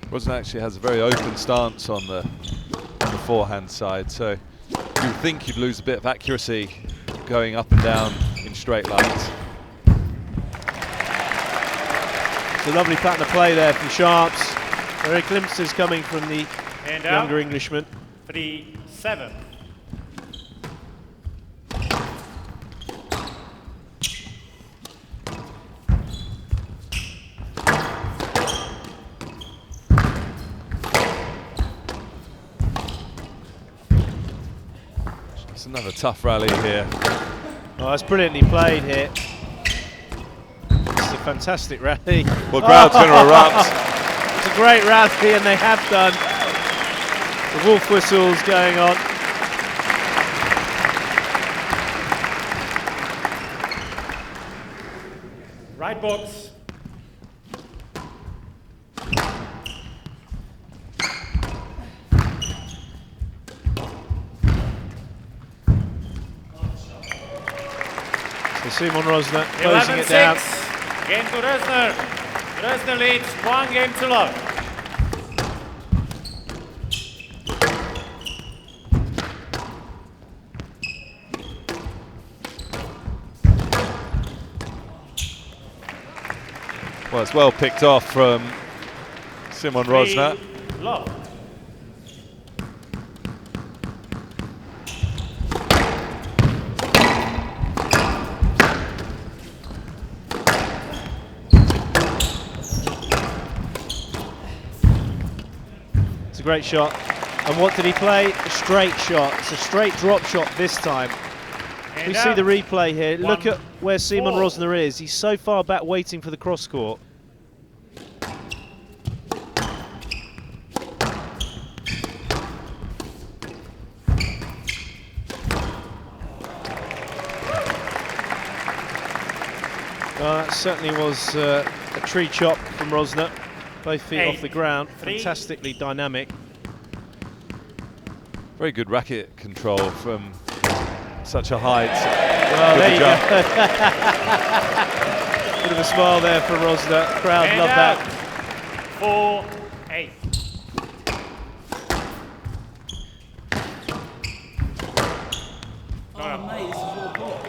Rösner actually has a very open stance on the forehand side, so you'd think you'd lose a bit of accuracy going up and down in straight lines. It's a lovely pattern of play there from Sharps. There are glimpses coming from the younger Englishman. 3-7. It's another tough rally here. Oh, that's brilliantly played here. It's a fantastic rally. Well, crowd's going to erupt. It's a great rally, and they have done. The Wharf whistles going on. Right box. So Simon Rösner closing it down. 11-6. Game to Rösner. Rösner leads 1 game to love. Well, it's well picked off from Simon Rösner. Love. It's a great shot. And what did he play? A straight shot. It's a straight drop shot this time. We see the replay here. Look at where Simon Rösner is. He's so far back waiting for the cross court. That certainly was a tree chop from Rösner. Both feet off the ground. Fantastically dynamic. Very good racket control from such a height. Well, there you go. Bit of a smile there for Rösner. Crowd love that. 4-8. Oh, mate, this is your ball.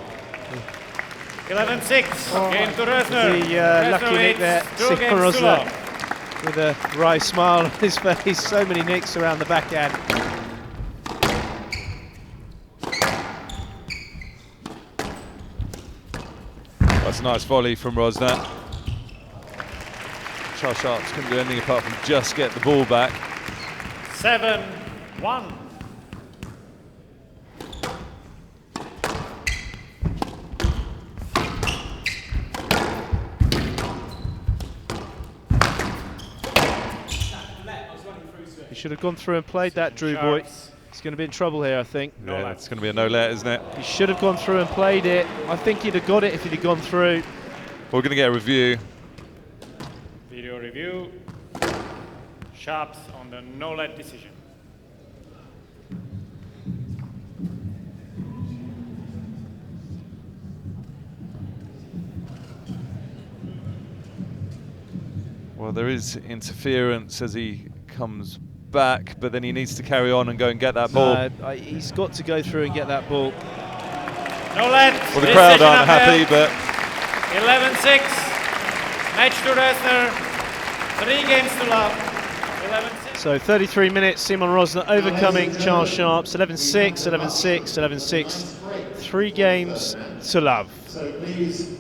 11-6. Game to Rösner. The lucky nick there. Simon Rösner with a wry smile on his face. So many nicks around the backhand. That's a nice volley from Rösner. Charles Sharps couldn't do anything apart from just get the ball back. 7-1. He should have gone through and played that, Drew Boy. He's going to be in trouble here, I think. Yeah, it's going to be a no-let, isn't it? He should have gone through and played it. I think he'd have got it if he'd have gone through. We're going to get a review. Video review. Sharps on the no-let decision. Well, there is interference as he comes back, but then he needs to carry on and go and get that ball. He's got to go through and get that ball. No-let. Well, the crowd aren't happy, but 11-6. Match to Rösner. 3 games to love. 11-6. So 33 minutes, Simon Rösner overcoming Charles Sharps. 11-6, 11-6, 11-6. 3 games to love. So please.